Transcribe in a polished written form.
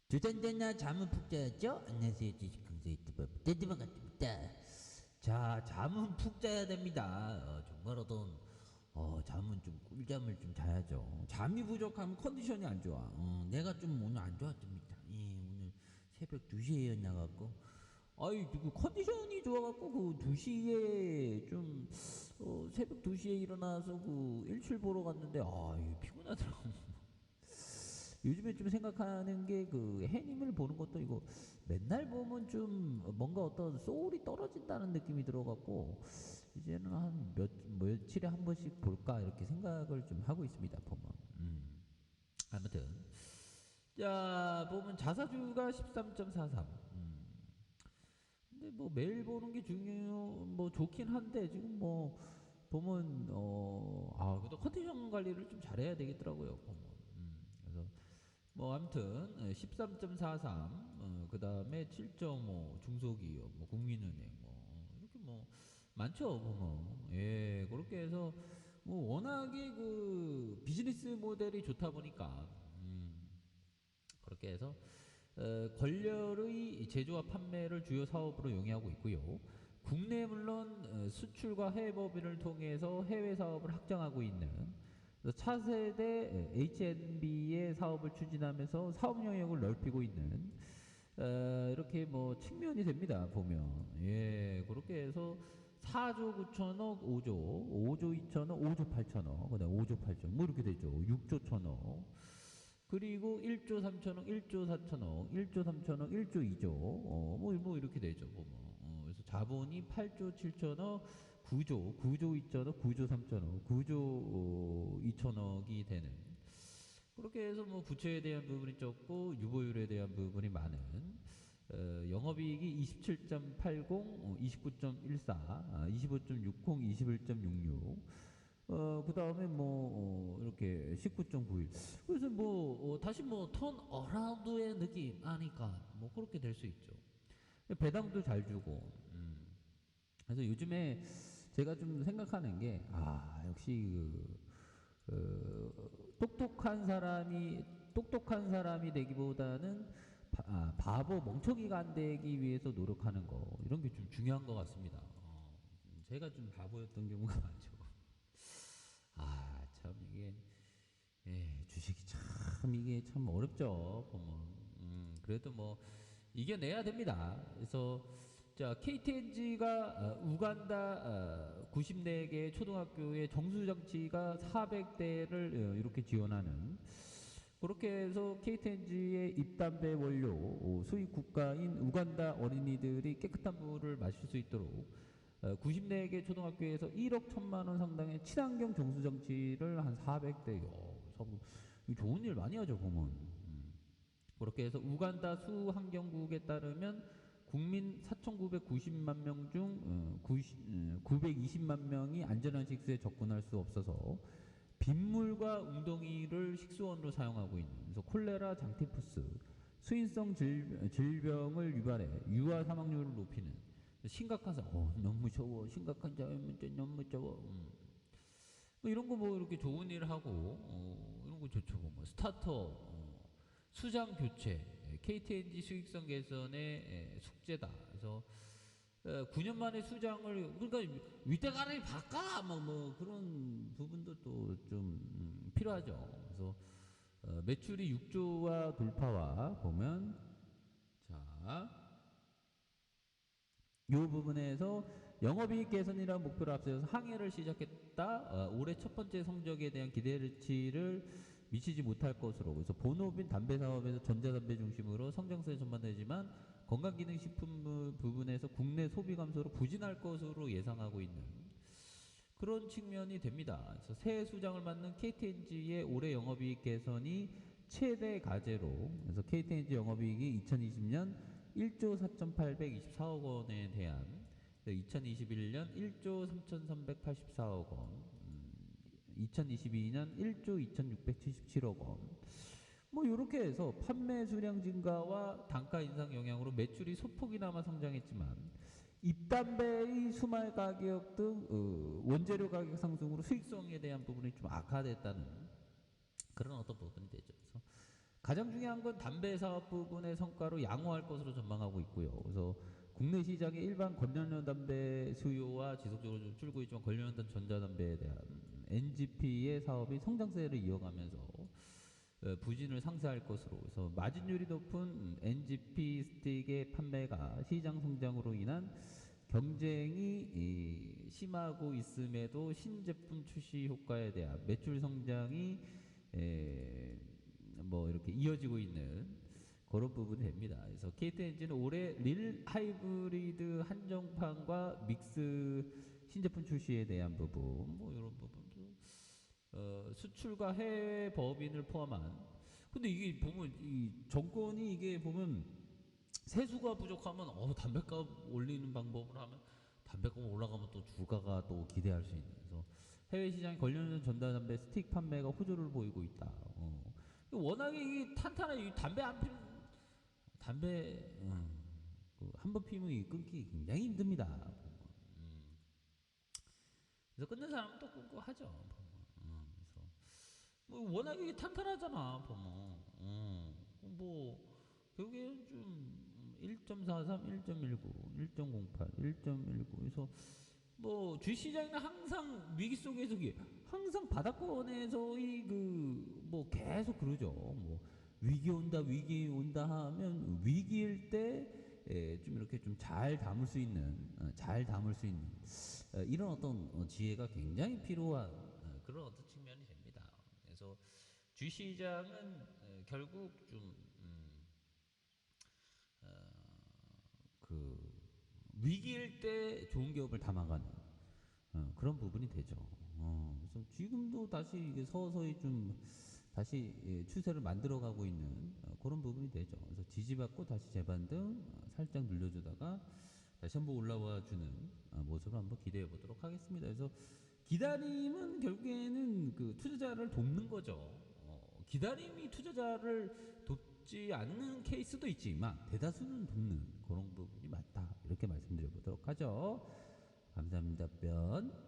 두잔전나 잠은 푹 자였죠? 안녕하세요. 주식강사 유튜버 떼드만 같습니다. 자, 잠은 푹 자야 됩니다. 정말 잠은 좀 꿀잠을 좀 자야죠. 잠이 부족하면 컨디션이 안 좋아. 내가 좀 오늘 안 좋았습니다. 예, 오늘 새벽 2시에 일어나갖고 그 컨디션이 좋아갖고 그 2시에 좀 새벽 2시에 일어나서 그 일출 보러 갔는데 이거 피곤하더라고. 요즘에 좀 생각하는 게 그 해님을 보는 것도 이거 맨날 보면 좀 뭔가 어떤 소울이 떨어진다는 느낌이 들어갖고 이제는 한 며칠에 한 번씩 볼까 이렇게 생각을 좀 하고 있습니다. 보면 아무튼 자 보면 자사주가 13.43. 근데 뭐 매일 보는 게 뭐 좋긴 한데 지금 뭐 보면 그래도 컨디션 관리를 좀 잘해야 되겠더라고요. 보면 그래서 뭐 아무튼 13.43, 그 다음에 7.5 중소기업, 뭐 국민은행, 뭐 이렇게 뭐 많죠 보면. 예, 그렇게 해서 뭐 워낙에 그 비즈니스 모델이 좋다 보니까 그렇게 해서 권열의 제조와 판매를 주요 사업으로 영위하고 있고요. 국내 물론 수출과 해외 법인을 통해서 해외 사업을 확장하고 있는 차세대 H&B의 사업을 추진하면서 사업 영역을 넓히고 있는 이렇게 뭐 측면이 됩니다. 보면 예 그렇게 해서 4조 9천억 5조 5조 2천억 5조 8천억 그다음 5조 8천억 뭐 이렇게 되죠. 6조 천억 그리고 1조 3천억 1조 4천억 1조 3천억 1조 2조 뭐 이렇게 되죠. 보면 그래서 자본이 8조 7천억 9조 2천억 9조 3천억 9조 2천억이 되는 그렇게 해서 뭐 부채에 대한 부분이 적고 유보율에 대한 부분이 많은 영업이익이 27.80, 29.14, 25.60, 21.66. 그 다음에 이렇게 19.91. 그래서 다시 턴 어라운드의 느낌 아니까, 그렇게 될 수 있죠. 배당도 잘 주고, 그래서 요즘에 제가 좀 생각하는 게, 역시 똑똑한 사람이 되기보다는 바보 멍청이가 안 되기 위해서 노력하는 거 이런 게 좀 중요한 것 같습니다. 제가 좀 바보였던 경우가 많죠. 참 이게 주식이 참 이게 참 어렵죠. 보면 그래도 뭐 이겨내야 됩니다. 그래서 자 KTNG가 우간다 94개 초등학교의 정수장치가 400대를 이렇게 지원하는 그렇게 해서 KTNG의 입담배 원료 수입 국가인 우간다 어린이들이 깨끗한 물을 마실 수 있도록 94개 초등학교에서 1억 1천만 원 상당의 친환경 정수장치를 한 400대요. 좋은 일 많이 하죠 보면. 그렇게 해서 우간다 수환경국에 따르면 국민 4,990만 명 중 920만 명이 안전한 식수에 접근할 수 없어서 빗물과 웅덩이를 식수원으로 사용하고 있는 그래서 콜레라, 장티푸스, 수인성 질병을 유발해 유아 사망률을 높이는 심각한 너무 더워 심각한 자연문제 너무 더워 뭐 이런 거 이렇게 좋은 일 하고 이런 거 좋죠. 뭐 스타터 수장 교체 KTNG 수익성 개선의 숙제다. 그래서 9년 만에 수장을 그러니까 윗대가리 바꿔 그런 부분도 또 좀 필요하죠. 그래서 매출이 6조와 돌파와 보면 이 부분에서 영업이익 개선이라는 목표를 앞세워서 항해를 시작했다. 올해 첫 번째 성적에 대한 기대치를 미치지 못할 것으로 그래서 본업인 담배 사업에서 전자담배 중심으로 성장세에 전망되지만 건강기능식품 부분에서 국내 소비 감소로 부진할 것으로 예상하고 있는 그런 측면이 됩니다. 그래서 새 수장을 맡는 KTNG의 올해 영업이익 개선이 최대 과제로 그래서 KTNG 영업이익이 2020년 1조 4,824억 원에 대한 2021년 1조 3,384억 원 2022년 1조 2,677억 원 이렇게 해서 판매 수량 증가와 단가 인상 영향으로 매출이 소폭이나마 성장했지만 입담배의 수말 가격 등 원재료 가격 상승으로 수익성에 대한 부분이 좀 악화됐다는 그런 어떤 부분이 되죠. 그래서 가장 중요한 건 담배 사업 부분의 성과로 양호할 것으로 전망하고 있고요. 그래서 국내 시장의 일반 건전형 담배 수요와 지속적으로 좀 줄고 있지만 건전형 전자담배에 대한 NGP의 사업이 성장세를 이어가면서 부진을 상쇄할 것으로, 그래서 마진율이 높은 NGP 스틱의 판매가 시장 성장으로 인한 경쟁이 심하고 있음에도 신제품 출시 효과에 대한 매출 성장이 뭐 이렇게 이어지고 있는 그런 부분이 됩니다. 그래서 KTNG는 올해 릴 하이브리드 한정판과 믹스 신제품 출시에 대한 부분, 뭐 이런 부분도 수출과 해외 법인을 포함한, 근데 이게 보면 이 정권이 이게 보면 세수가 부족하면 담배값 올리는 방법을 하면 담배값 올라가면 또 주가가 또 기대할 수 있는, 그래서 해외 시장에 관련된 전자담배 스틱 판매가 호조를 보이고 있다. 워낙에 이 탄탄한 이 담배 안 피는 담배 한 번 피면 이 끊기 굉장히 힘듭니다. 그래서 끊는 사람은 또 끊고 하죠. 그래서 뭐 워낙에 이게 탄탄하잖아. 보면 뭐 결국에는 좀 1.43, 1.19, 1.08, 1.19, 그래서 뭐 주식시장은 항상 위기 속에서 항상 바닥권에서의 뭐 계속 그러죠. 뭐 위기 온다 하면 위기일 때 좀 이렇게 좀 잘 담을 수 있는 이런 어떤 지혜가 굉장히 필요한 그런 어떤 측면이 됩니다. 그래서 주식시장은 결국 좀 그 위기일 때 좋은 기업을 담아가는 그런 부분이 되죠. 그래서 지금도 다시 이게 서서히 좀 다시 추세를 만들어가고 있는 그런 부분이 되죠. 그래서 지지받고 다시 재반등 살짝 늘려주다가 다시 한번 올라와 주는 모습을 한번 기대해 보도록 하겠습니다. 그래서 기다림은 결국에는 그 투자자를 돕는 거죠. 기다림이 투자자를 돕지 않는 케이스도 있지만 대다수는 돕는 그런 부분이 많다. 이렇게 말씀드려 보도록 하죠. 감사합니다. 답변.